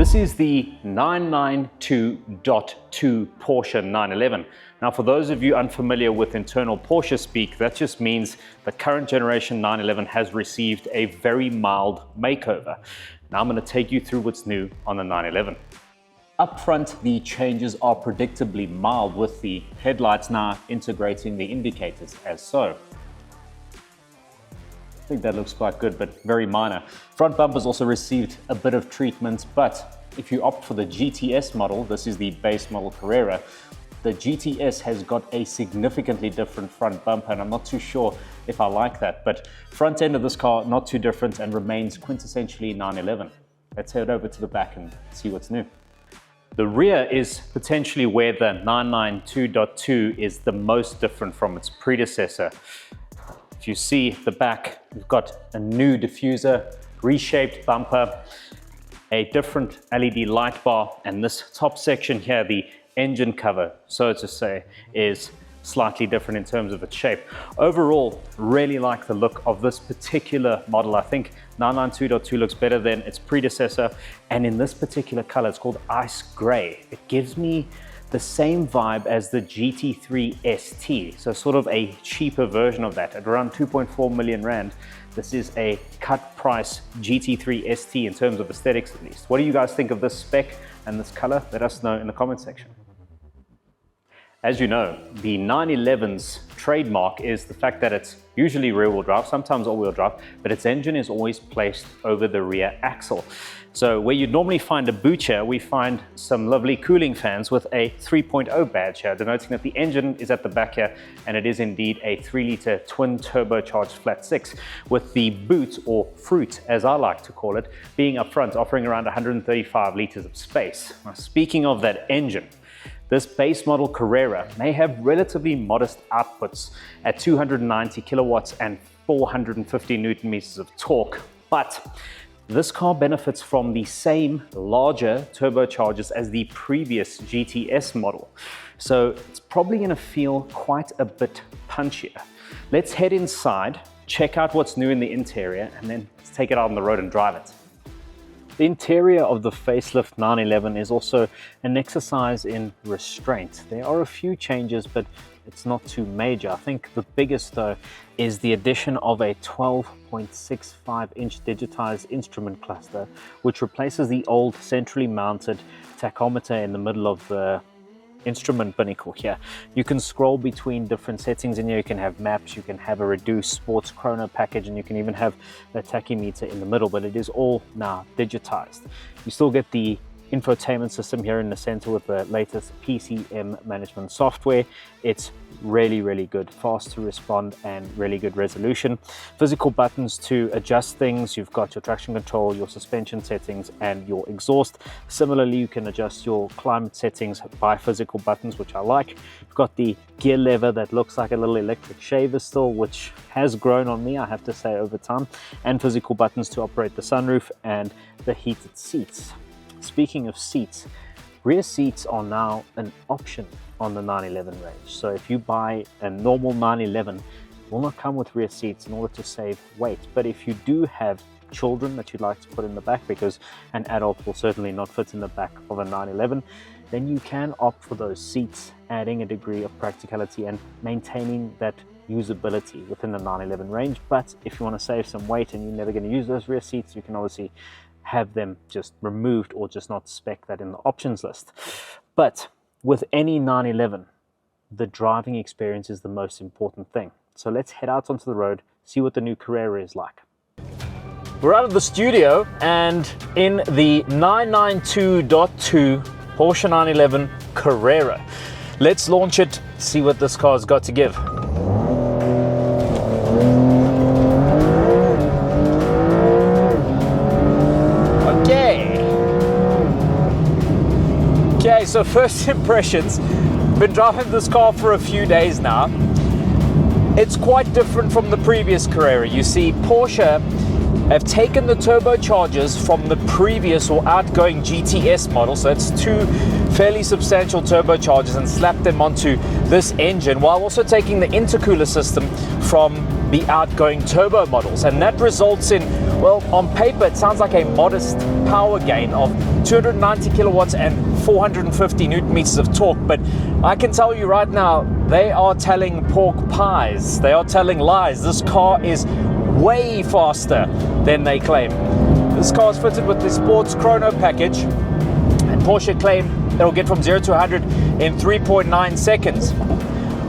This is the 992.2 Porsche 911. Now, for those of you unfamiliar with internal Porsche speak, that just means the current generation 911 has received a very mild makeover. Now I'm going to take you through what's new on the 911. Up front, the changes are predictably mild, with the headlights now integrating the indicators as so. I think that looks quite good, but very minor. Front bumpers also received a bit of treatment, but if you opt for the GTS model, this is the base model Carrera, the GTS has got a significantly different front bumper, and I'm not too sure if I like that, but front end of this car, not too different and remains quintessentially 911. Let's head over to the back and see what's new. The rear is potentially where the 992.2 is the most different from its predecessor. If you see the back, we've got a new diffuser, reshaped bumper, a different LED light bar, and this top section here, the engine cover, so to say, is slightly different in terms of its shape. Overall, really like the look of this particular model. I think 992.2 looks better than its predecessor, and in this particular color, it's called Ice Gray. It gives me the same vibe as the GT3 ST, so sort of a cheaper version of that at around 2.4 million Rand. This is a cut price GT3 ST in terms of aesthetics at least. What do you guys think of this spec and this color? Let us know in the comment section. As you know, the 911's trademark is the fact that it's usually rear-wheel drive, sometimes all-wheel drive, but its engine is always placed over the rear axle. So where you'd normally find a boot here, we find some lovely cooling fans with a 3.0 badge here, denoting that the engine is at the back here, and it is indeed a 3-litre twin turbocharged flat six, with the boot, or fruit as I like to call it, being up front, offering around 135 litres of space. Now, speaking of that engine, this base model Carrera may have relatively modest outputs at 290 kilowatts and 450 Newton meters of torque, but this car benefits from the same larger turbochargers as the previous GTS model. So it's probably going to feel quite a bit punchier. Let's head inside, check out what's new in the interior, and then let's take it out on the road and drive it. The interior of the facelift 911 is also an exercise in restraint. There are a few changes, but it's not too major. I think the biggest though is the addition of a 12.65-inch digitized instrument cluster, which replaces the old centrally mounted tachometer in the middle of the instrument binnacle here. You can scroll between different settings in here. You can have maps, you can have a reduced sports chrono package, and you can even have a tachymeter in the middle, but it is all now digitized. You still get the infotainment system here in the center with the latest PCM management software. It's really good, fast to respond and really good resolution. Physical buttons to adjust things. You've got your traction control, your suspension settings, and your exhaust. Similarly, you can adjust your climate settings by physical buttons, which I like. You've got the gear lever that looks like a little electric shaver still, which has grown on me, I have to say, over time, and physical buttons to operate the sunroof and the heated seats. Speaking of seats, rear seats are now an option on the 911 range. So if you buy a normal 911, it will not come with rear seats in order to save weight. But if you do have children that you'd like to put in the back, because an adult will certainly not fit in the back of a 911, then you can opt for those seats, adding a degree of practicality and maintaining that usability within the 911 range. But if you want to save some weight and you're never going to use those rear seats, you can obviously have them just removed or just not spec that in the options list. But with any 911, the driving experience is the most important thing. So let's head out onto the road, see what the new Carrera is like. We're out of the studio and in the 992.2 Porsche 911 Carrera. Let's launch it, see what this car's got to give. Okay, so first impressions. Been driving this car for a few days now. It's quite different from the previous Carrera. You see, Porsche have taken the turbochargers from the previous or outgoing GTS model, so it's two fairly substantial turbochargers, and slapped them onto this engine, while also taking the intercooler system from the outgoing turbo models, and that results in, well, on paper it sounds like a modest power gain of 290 kilowatts and 450 newton meters of torque, but I can tell you right now, they are telling pork pies, they are telling lies. This car is way faster than they claim. This car is fitted with the Sports Chrono package, and Porsche claim it'll get from 0 to 100 in 3.9 seconds.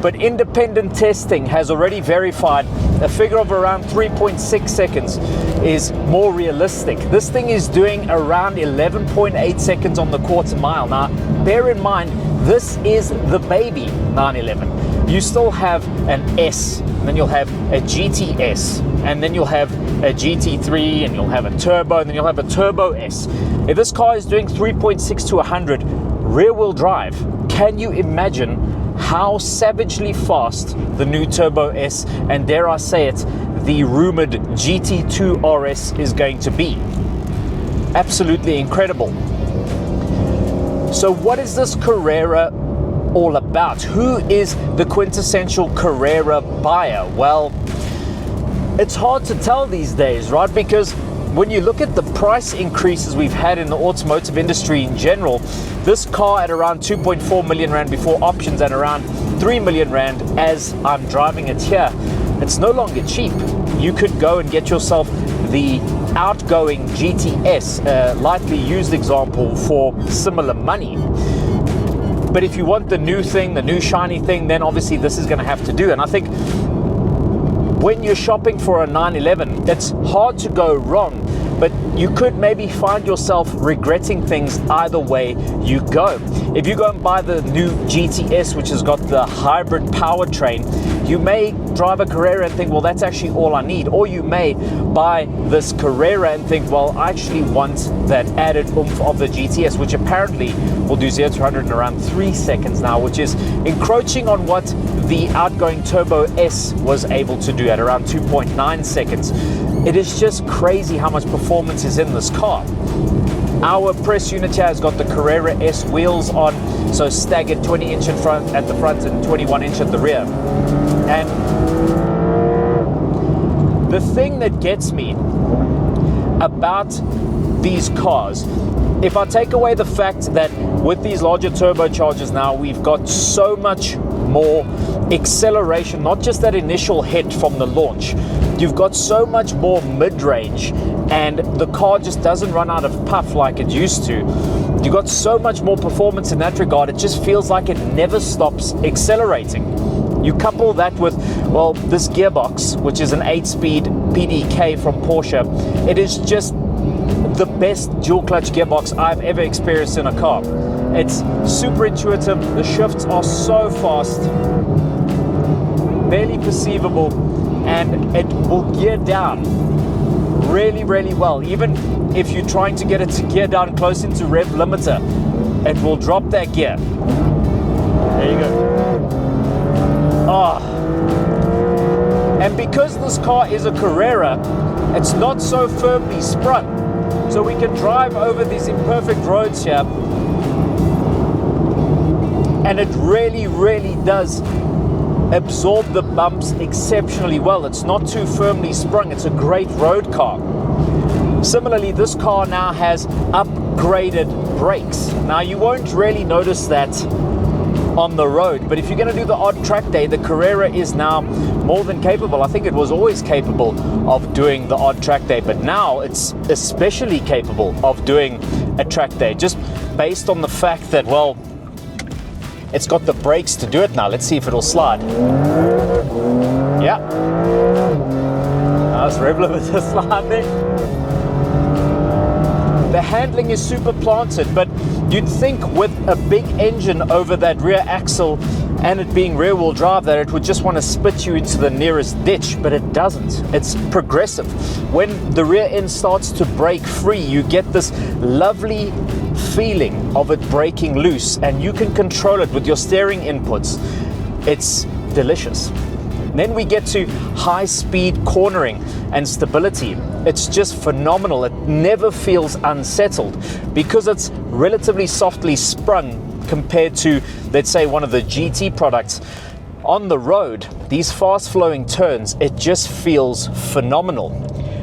But independent testing has already verified a figure of around 3.6 seconds is more realistic. This thing is doing around 11.8 seconds on the quarter mile. Now, bear in mind, this is the baby 911. You still have an S, and then you'll have a GTS, and then you'll have a GT3, and you'll have a turbo, and then you'll have a turbo S. If this car is doing 3.6 to 100 rear-wheel drive, can you imagine how savagely fast the new Turbo S, and dare I say it, the rumored GT2 RS is going to be? Absolutely incredible. So what is this Carrera all about? Who is the quintessential Carrera buyer? Well, it's hard to tell these days, right? Because when you look at the price increases we've had in the automotive industry in general, this car at around 2.4 million rand before options and around 3 million rand as I'm driving it here, it's no longer cheap. You could go and get yourself the outgoing GTS, a lightly used example, for similar money. But if you want the new thing, the new shiny thing, then obviously this is going to have to do. And I think when you're shopping for a 911, it's hard to go wrong, but you could maybe find yourself regretting things either way you go. If you go and buy the new GTS, which has got the hybrid powertrain, you may drive a Carrera and think, well, that's actually all I need. Or you may buy this Carrera and think, well, I actually want that added oomph of the GTS, which apparently will do 0 to 100 in around 3 seconds now, which is encroaching on what the outgoing Turbo S was able to do at around 2.9 seconds. It is just crazy how much performance is in this car. Our press unit here has got the Carrera S wheels on, so staggered 20-inch in front at the front and 21-inch at the rear. And the thing that gets me about these cars, if I take away the fact that with these larger turbochargers now, we've got so much more acceleration, not just that initial hit from the launch, you've got so much more mid-range, and the car just doesn't run out of puff like it used to. You've got so much more performance in that regard, it just feels like it never stops accelerating. You couple that with, well, this gearbox, which is an 8-speed PDK from Porsche. It is just the best dual clutch gearbox I've ever experienced in a car. It's super intuitive, the shifts are so fast, barely perceivable, and it will gear down really, really well. Even if you're trying to get it to gear down close into rev limiter, it will drop that gear. There you go. Ah. And because this car is a Carrera, it's not so firmly sprung. So we can drive over these imperfect roads here, and it really, really does absorb the bumps exceptionally well. It's not too firmly sprung. It's a great road car. Similarly, this car now has upgraded brakes. Now, you won't really notice that on the road, but if you're going to do the odd track day, the Carrera is now more than capable. I think it was always capable of doing the odd track day, but now it's especially capable of doing a track day, just based on the fact that, well, it's got the brakes to do it now. Let's see if it'll slide. Yeah. Nice rev limiter slide there. The handling is super planted, but you'd think with a big engine over that rear axle and it being rear wheel drive that it would just want to spit you into the nearest ditch, but it doesn't. It's progressive. When the rear end starts to break free, you get this lovely feeling of it breaking loose, and you can control it with your steering inputs. It's delicious. Then we get to high-speed cornering and stability. It's just phenomenal. It never feels unsettled because it's relatively softly sprung compared to, let's say, one of the GT products. on the road, these fast flowing turns, it just feels phenomenal.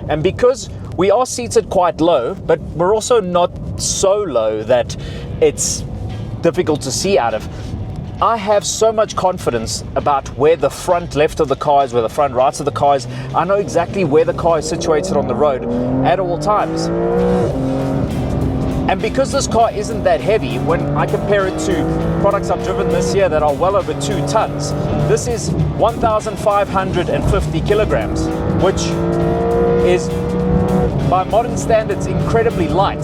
And because we are seated quite low, but we're also not so low that it's difficult to see out of, I have so much confidence about where the front left of the car is, where the front right of the car is. I know exactly where the car is situated on the road at all times. And because this car isn't that heavy, when I compare it to products I've driven this year that are well over 2 tons, this is 1,550 kilograms, which is, by modern standards, incredibly light.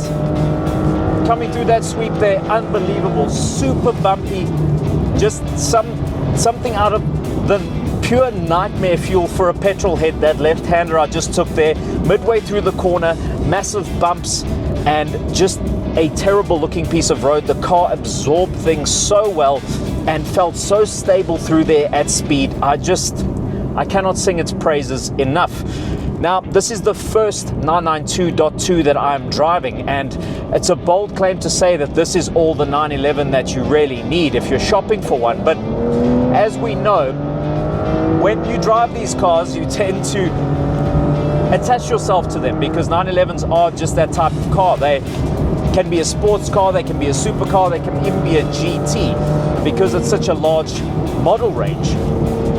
Coming through that sweep there, unbelievable, super bumpy, just something out of the pure nightmare fuel for a petrol head, that left-hander I just took there. Midway through the corner, massive bumps, and just a terrible looking piece of road. The car absorbed things so well and felt so stable through there at speed. I cannot sing its praises enough. Now, this is the first 992.2 that I'm driving, and it's a bold claim to say that this is all the 911 that you really need if you're shopping for one. But as we know, when you drive these cars, you tend to attach yourself to them because 911s are just that type of car. They can be a sports car, they can be a supercar, they can even be a GT because it's such a large model range.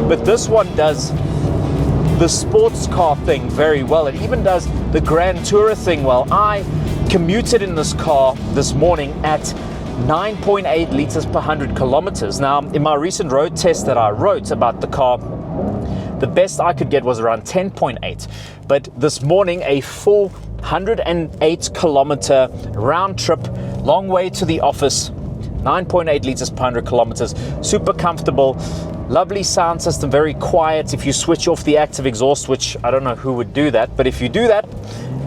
But this one does the sports car thing very well. It even does the Grand Tourer thing well. I commuted in this car this morning at 9.8 liters per 100 kilometers. Now, in my recent road test that I wrote about the car, the best I could get was around 10.8. But this morning, a full 108 kilometer round trip, long way to the office, 9.8 liters per 100 kilometers, super comfortable, lovely sound system, very quiet. If you switch off the active exhaust, which I don't know who would do that, but if you do that,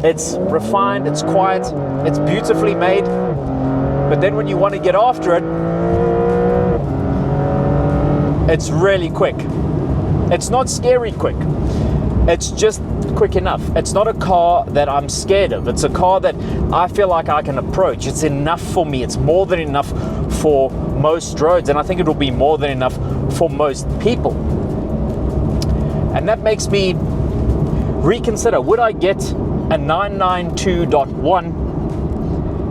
it's refined, it's quiet, it's beautifully made. But then when you want to get after it, it's really quick. It's not scary quick. It's just quick enough. It's not a car that I'm scared of. It's a car that I feel like I can approach. It's enough for me. It's more than enough for most roads, and I think it will be more than enough for most people. And that makes me reconsider, would I get a 992.1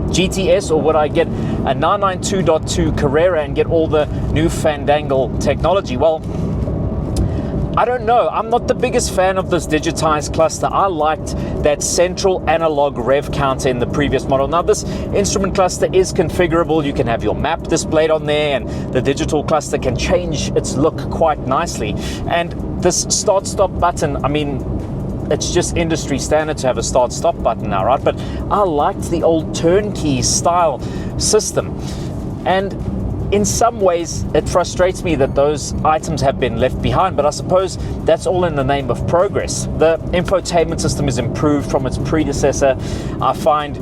GTS or would I get a 992.2 Carrera and get all the new fandangle technology? Well, I don't know. I'm not the biggest fan of this digitized cluster. I liked that central analog rev counter in the previous model. Now, this instrument cluster is configurable. You can have your map displayed on there, and the digital cluster can change its look quite nicely. And this start-stop button, I mean, it's just industry standard to have a start-stop button now, right? But I liked the old turnkey style system. And in some ways, it frustrates me that those items have been left behind, but I suppose that's all in the name of progress. The infotainment system is improved from its predecessor. I find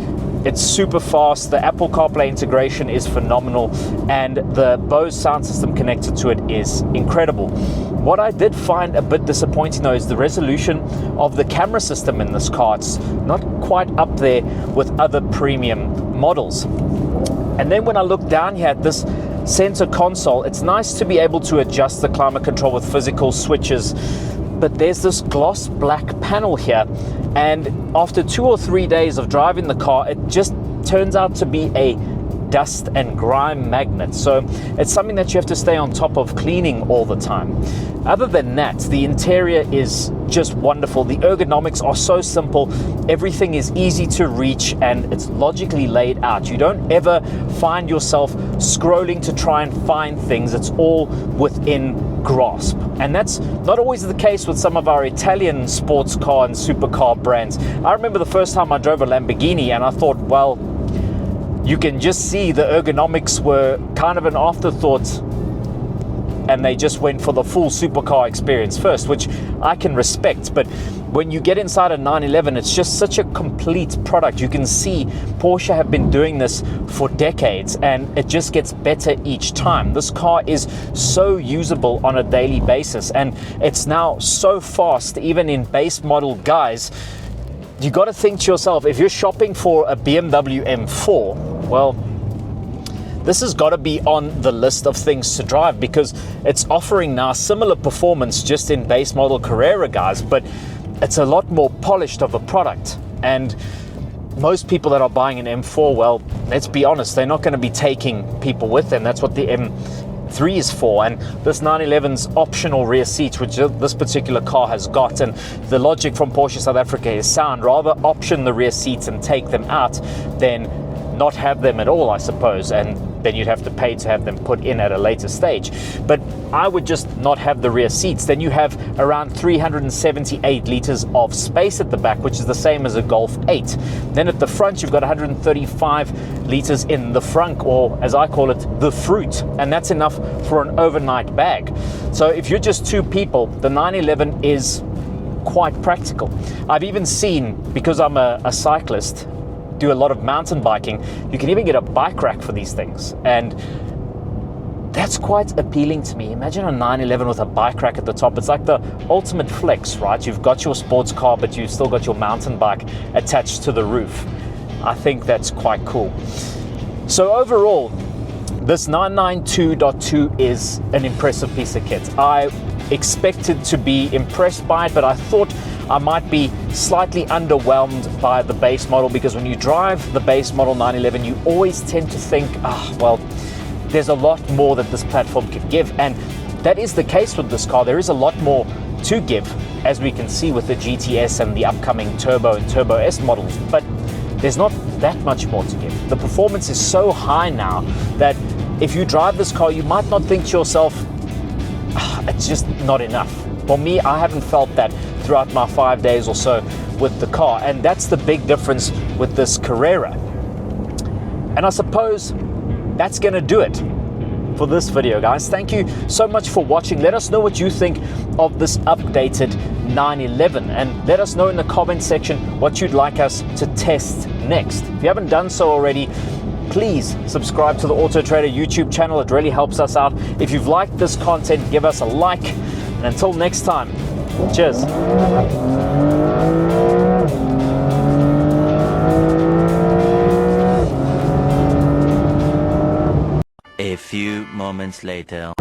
it's super fast. The Apple CarPlay integration is phenomenal, and the Bose sound system connected to it is incredible. What I did find a bit disappointing though is the resolution of the camera system in this car. It's not quite up there with other premium models. And then when I look down here at this center console, it's nice to be able to adjust the climate control with physical switches, but there's this gloss black panel here, and after 2 or 3 days of driving the car, it just turns out to be a dust and grime magnet. So it's something that you have to stay on top of cleaning all the time. Other than that, the interior is just wonderful. The ergonomics are so simple. Everything is easy to reach and it's logically laid out. You don't ever find yourself scrolling to try and find things. It's all within grasp. And that's not always the case with some of our Italian sports car and supercar brands. I remember the first time I drove a Lamborghini and I thought, well, you can just see the ergonomics were kind of an afterthought, and they just went for the full supercar experience first, which I can respect. But when you get inside a 911, it's just such a complete product. You can see Porsche have been doing this for decades, and it just gets better each time. This car is so usable on a daily basis, and it's now so fast, even in base model guys. You got to think to yourself, if you're shopping for a BMW M4, well, this has got to be on the list of things to drive, because it's offering now similar performance just in base model Carrera, guys, but it's a lot more polished of a product. And most people that are buying an M4, well, let's be honest, they're not going to be taking people with them. That's what the M3 is for. And this 911's optional rear seats, which this particular car has got, and the logic from Porsche South Africa is sound. Rather option the rear seats and take them out than not have them at all, I suppose, and then you'd have to pay to have them put in at a later stage. But I would just not have the rear seats. Then you have around 378 liters of space at the back, which is the same as a Golf 8. Then at the front, you've got 135 liters in the frunk, or as I call it, the fruit, and that's enough for an overnight bag. So if you're just two people, the 911 is quite practical. I've even seen, because I'm a cyclist, do a lot of mountain biking, you can even get a bike rack for these things, and that's quite appealing to me. Imagine a 911 with a bike rack at the top. It's like the ultimate flex, right? You've got your sports car, but you've still got your mountain bike attached to the roof. I think that's quite cool. So overall, this 992.2 is an impressive piece of kit. I expected to be impressed by it, but I thought I might be slightly underwhelmed by the base model, because when you drive the base model 911, you always tend to think, well, there's a lot more that this platform could give. And that is the case with this car. There is a lot more to give, as we can see with the GTS and the upcoming Turbo and Turbo S models, but there's not that much more to give. The performance is so high now that if you drive this car, you might not think to yourself, it's just not enough. For me, I haven't felt that throughout my 5 days or so with the car, and that's the big difference with this Carrera. And I suppose that's gonna do it for this video, guys. Thank you so much for watching. Let us know what you think of this updated 911, and let us know in the comment section what you'd like us to test next. If you haven't done so already, please subscribe to the AutoTrader YouTube channel. It really helps us out. If you've liked this content, give us a like, and until next time, cheers. A few moments later.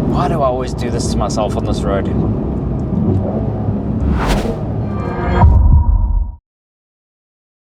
Why do I always do this to myself on this road?